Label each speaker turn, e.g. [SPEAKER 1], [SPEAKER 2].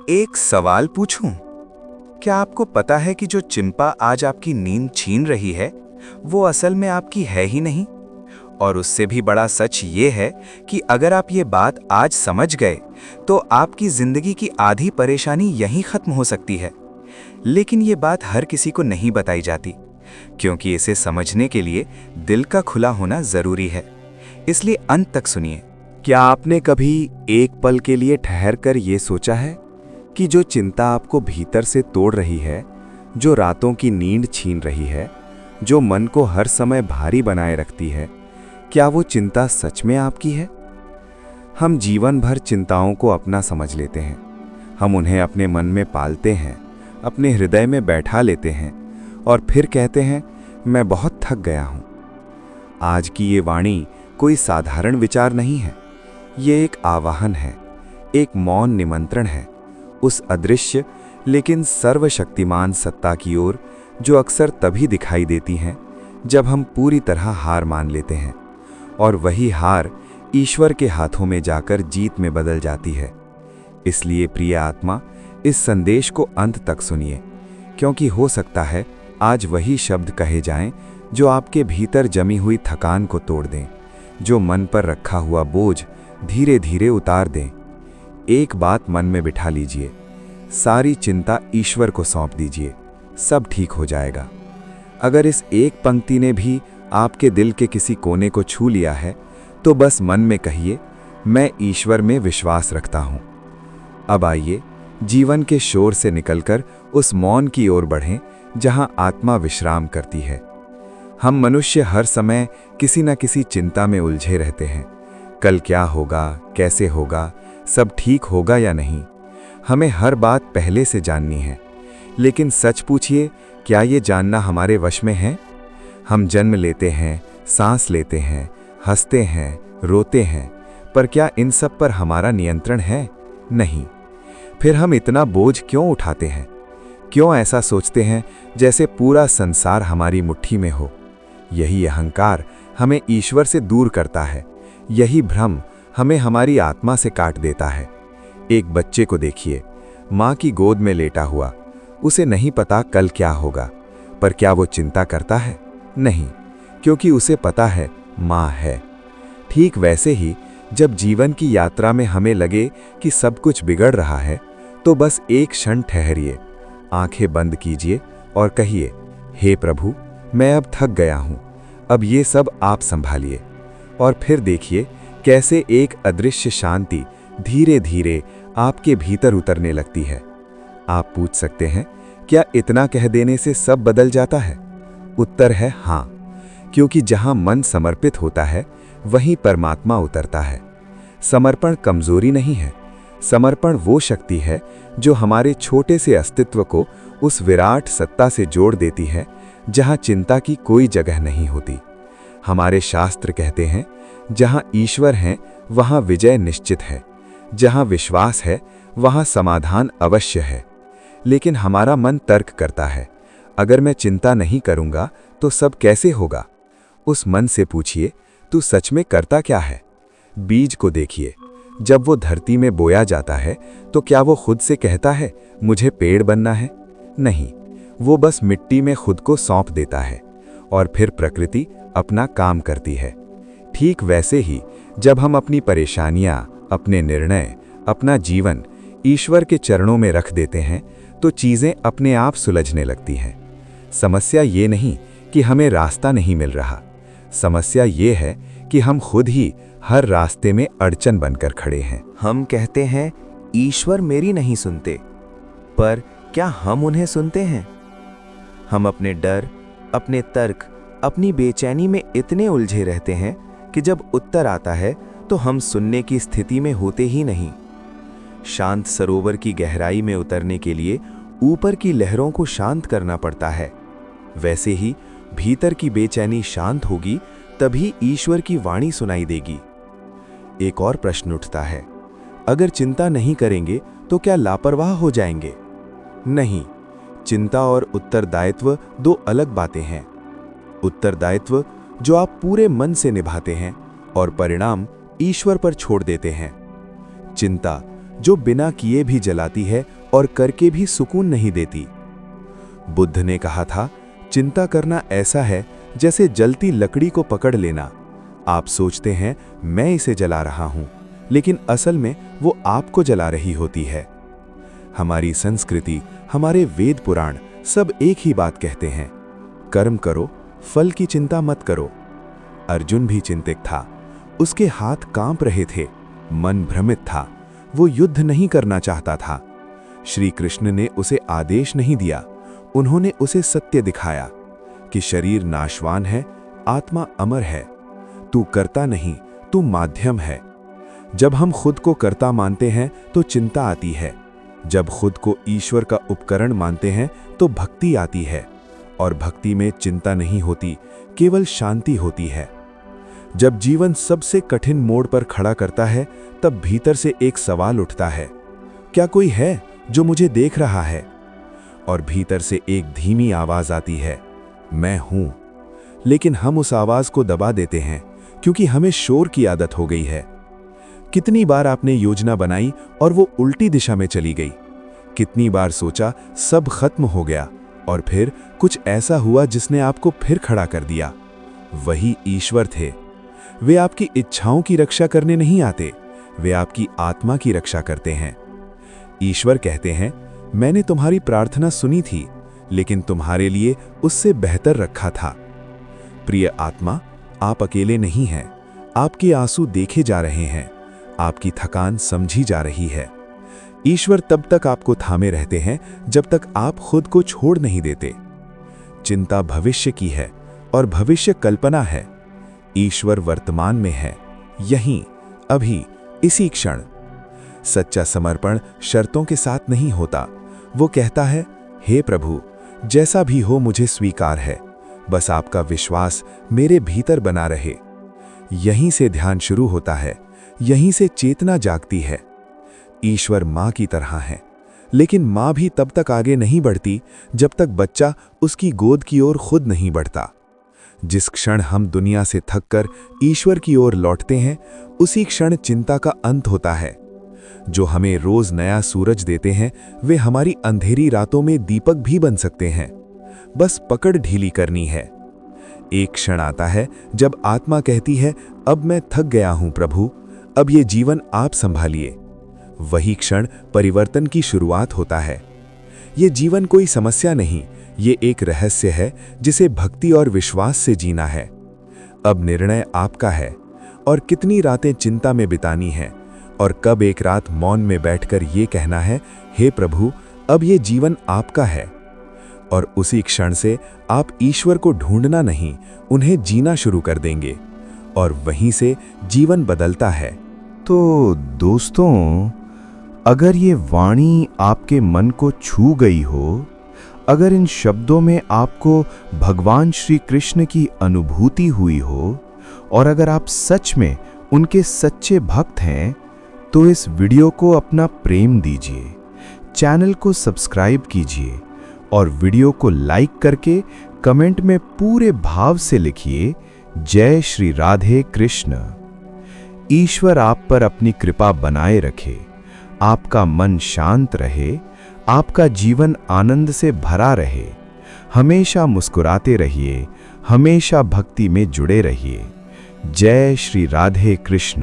[SPEAKER 1] एक सवाल पूछूं? क्या आपको पता है कि जो चिंपा आज आपकी नींद छीन रही है, वो असल में आपकी है ही नहीं? और उससे भी बड़ा सच ये है कि अगर आप ये बात आज समझ गए, तो आपकी जिंदगी की आधी परेशानी यहीं खत्म हो सकती है। लेकिन ये बात हर किसी को नहीं बताई जाती, क्योंकि इसे समझने के लिए दिल का खुला होना जरूरी है। इसलिए अंत तक सुनिए।
[SPEAKER 2] क्या आपने कभी एक पल के लिए ठहरकर ये सोचा है कि जो चिंता आपको भीतर से तोड़ रही है, जो रातों की नींद छीन रही है, जो मन को हर समय भारी बनाए रखती है, क्या वो चिंता सच में आपकी है? हम जीवन भर चिंताओं को अपना समझ लेते हैं। हम उन्हें अपने मन में पालते हैं, अपने हृदय में बैठा लेते हैं और फिर कहते हैं, मैं बहुत थक गया हूं। आज की ये वाणी कोई साधारण विचार नहीं है। ये एक आवाहन है, एक मौन निमंत्रण है उस अदृश्य लेकिन सर्वशक्तिमान सत्ता की ओर, जो अक्सर तभी दिखाई देती हैं जब हम पूरी तरह हार मान लेते हैं, और वही हार ईश्वर के हाथों में जाकर जीत में बदल जाती है। इसलिए प्रिय आत्मा, इस संदेश को अंत तक सुनिए, क्योंकि हो सकता है आज वही शब्द कहे जाएं जो आपके भीतर जमी हुई थकान को तोड़ दें, जो मन पर रखा हुआ बोझ धीरे धीरे उतार दें। एक बात मन में बिठा लीजिए, सारी चिंता ईश्वर को सौंप दीजिए, सब ठीक हो जाएगा। अगर इस एक पंक्ति ने भी आपके दिल के किसी कोने को छू लिया है, तो बस मन में कहिए, मैं ईश्वर में विश्वास रखता हूं। अब आइए जीवन के शोर से निकलकर उस मौन की ओर बढ़ें जहां आत्मा विश्राम करती है। हम मनुष्य हर समय किसी न किसी चिंता में उलझे रहते हैं। कल क्या होगा, कैसे होगा, सब ठीक होगा या नहीं। हमें हर बात पहले से जाननी है, लेकिन सच पूछिए, क्या ये जानना हमारे वश में है? हम जन्म लेते हैं, सांस लेते हैं, हंसते हैं, रोते हैं, पर क्या इन सब पर हमारा नियंत्रण है? नहीं। फिर हम इतना बोझ क्यों उठाते हैं? क्यों ऐसा सोचते हैं जैसे पूरा संसार हमारी मुट्ठी में हो? यही अहंकार हमें ईश्वर से दूर करता है। यही भ्रम हमें हमारी आत्मा से काट देता है। एक बच्चे को देखिए, माँ की गोद में लेटा हुआ। उसे नहीं पता कल क्या होगा, पर क्या वो चिंता करता है? नहीं, क्योंकि उसे पता है माँ है। ठीक वैसे ही जब जीवन की यात्रा में हमें लगे कि सब कुछ बिगड़ रहा है, तो बस एक क्षण ठहरिए, आंखें बंद कीजिए और कहिए, हे प्रभु, मैं अब थक गया हूं, अब ये सब आप संभालिए। और फिर देखिए कैसे एक अदृश्य शांति धीरे धीरे आपके भीतर उतरने लगती है। आप पूछ सकते हैं, क्या इतना कह देने से सब बदल जाता है? उत्तर है हाँ, क्योंकि जहां मन समर्पित होता है, वहीं परमात्मा उतरता है। समर्पण कमजोरी नहीं है, समर्पण वो शक्ति है जो हमारे छोटे से अस्तित्व को उस विराट सत्ता से जोड़ देती है जहां चिंता की कोई जगह नहीं होती। हमारे शास्त्र कहते हैं, जहां ईश्वर हैं वहां विजय निश्चित है, जहां विश्वास है वहां समाधान अवश्य है। लेकिन हमारा मन तर्क करता है, अगर मैं चिंता नहीं करूंगा तो सब कैसे होगा? उस मन से पूछिए, तू सच में करता क्या है? बीज को देखिए, जब वो धरती में बोया जाता है तो क्या वो खुद से कहता है मुझे पेड़ बनना है? नहीं, वो बस मिट्टी में खुद को सौंप देता है और फिर प्रकृति अपना काम करती है। ठीक वैसे ही जब हम अपनी परेशानियां, अपने निर्णय, अपना जीवन ईश्वर के चरणों में रख देते हैं, तो चीजें अपने आप सुलझने लगती हैं। समस्या ये नहीं कि हमें रास्ता नहीं मिल रहा, समस्या ये है कि हम खुद ही हर रास्ते में अड़चन बनकर खड़े हैं।
[SPEAKER 1] हम कहते हैं ईश्वर मेरी नहीं सुनते, पर क्या हम उन्हें सुनते हैं? हम अपने डर, अपने तर्क, अपनी बेचैनी में इतने उलझे रहते हैं कि जब उत्तर आता है तो हम सुनने की स्थिति में होते ही नहीं। शांत सरोवर की गहराई में उतरने के लिए ऊपर की लहरों को शांत करना पड़ता है। वैसे ही भीतर की बेचैनी शांत होगी, तभी ईश्वर की वाणी सुनाई देगी। एक और प्रश्न उठता है, अगर चिंता नहीं करेंगे तो क्या लापरवाह हो जाएंगे? नहीं, चिंता और उत्तरदायित्व दो अलग बातें हैं। उत्तरदायित्व जो आप पूरे मन से निभाते हैं और परिणाम ईश्वर पर छोड़ देते हैं। चिंता
[SPEAKER 2] जो बिना किए भी जलाती है और करके भी सुकून नहीं देती। बुद्ध ने कहा था, चिंता करना ऐसा है जैसे जलती लकड़ी को पकड़ लेना। आप सोचते हैं मैं इसे जला रहा हूं, लेकिन असल में वो आपको जला रही होती है। हमारी संस्कृति, हमारे वेद पुराण सब एक ही बात कहते हैं, कर्म करो, फल की चिंता मत करो। अर्जुन भी चिंतित था, उसके हाथ कांप रहे थे, मन भ्रमित था, वो युद्ध नहीं करना चाहता था। श्री कृष्ण ने उसे आदेश नहीं दिया, उन्होंने उसे सत्य दिखाया कि शरीर नाशवान है, आत्मा अमर है। तू कर्ता नहीं, तू माध्यम है। जब हम खुद को कर्ता मानते हैं तो चिंता आती है, जब खुद को ईश्वर का उपकरण मानते हैं तो भक्ति आती है, और भक्ति में चिंता नहीं होती, केवल शांति होती है। जब जीवन सबसे कठिन मोड़ पर खड़ा करता है, तब भीतर से एक सवाल उठता है, क्या कोई है जो मुझे देख रहा है? और भीतर से एक धीमी आवाज आती है, मैं हूं। लेकिन हम उस आवाज को दबा देते हैं क्योंकि हमें शोर की आदत हो गई है। कितनी बार आपने योजना बनाई और वो उल्टी दिशा में चली गई? कितनी बार सोचा सब खत्म हो गया और फिर कुछ ऐसा हुआ जिसने आपको फिर खड़ा कर दिया? वही ईश्वर थे। वे आपकी इच्छाओं की रक्षा करने नहीं आते, वे आपकी आत्मा की रक्षा करते हैं। ईश्वर कहते हैं, मैंने तुम्हारी प्रार्थना सुनी थी, लेकिन तुम्हारे लिए उससे बेहतर रखा था। प्रिय आत्मा, आप अकेले नहीं हैं। आपके आंसू देखे जा रहे हैं, आपकी थकान समझी जा रही है। ईश्वर तब तक आपको थामे रहते हैं जब तक आप खुद को छोड़ नहीं देते। चिंता भविष्य की है और भविष्य कल्पना है। ईश्वर वर्तमान में है, यहीं, अभी, इसी क्षण। सच्चा समर्पण शर्तों के साथ नहीं होता। वो कहता है, हे प्रभु, जैसा भी हो मुझे स्वीकार है, बस आपका विश्वास मेरे भीतर बना रहे। यहीं से ध्यान शुरू होता है, यहीं से चेतना जागती है। ईश्वर माँ की तरह है, लेकिन माँ भी तब तक आगे नहीं बढ़ती जब तक बच्चा उसकी गोद की ओर खुद नहीं बढ़ता। जिस क्षण हम दुनिया से थककर ईश्वर की ओर लौटते हैं, उसी क्षण चिंता का अंत होता है। जो हमें रोज नया सूरज देते हैं, वे हमारी अंधेरी रातों में दीपक भी बन सकते हैं। बस पकड़ ढीली करनी है। एक क्षण आता है जब आत्मा कहती है, अब मैं थक गया हूं प्रभु, अब ये जीवन आप संभालिए। वही क्षण परिवर्तन की शुरुआत होता है। ये जीवन कोई समस्या नहीं, ये एक रहस्य है जिसे भक्ति और विश्वास से जीना है। अब निर्णय आपका है, और कितनी रातें चिंता में बितानी है, और कब एक रात मौन में बैठकर ये कहना है, हे प्रभु, अब ये जीवन आपका है। और उसी क्षण से आप ईश्वर को ढूंढना नहीं, उन्हें जीना शुरू कर देंगे, और वहीं से जीवन बदलता है।
[SPEAKER 3] तो दोस्तों, अगर ये वाणी आपके मन को छू गई हो, अगर इन शब्दों में आपको भगवान श्री कृष्ण की अनुभूति हुई हो, और अगर आप सच में उनके सच्चे भक्त हैं, तो इस वीडियो को अपना प्रेम दीजिए, चैनल को सब्सक्राइब कीजिए, और वीडियो को लाइक करके कमेंट में पूरे भाव से लिखिए, जय श्री राधे कृष्ण। ईश्वर आप पर अपनी कृपा बनाए रखे, आपका मन शांत रहे, आपका जीवन आनंद से भरा रहे। हमेशा मुस्कुराते रहिए, हमेशा भक्ति में जुड़े रहिए। जय श्री राधे कृष्ण।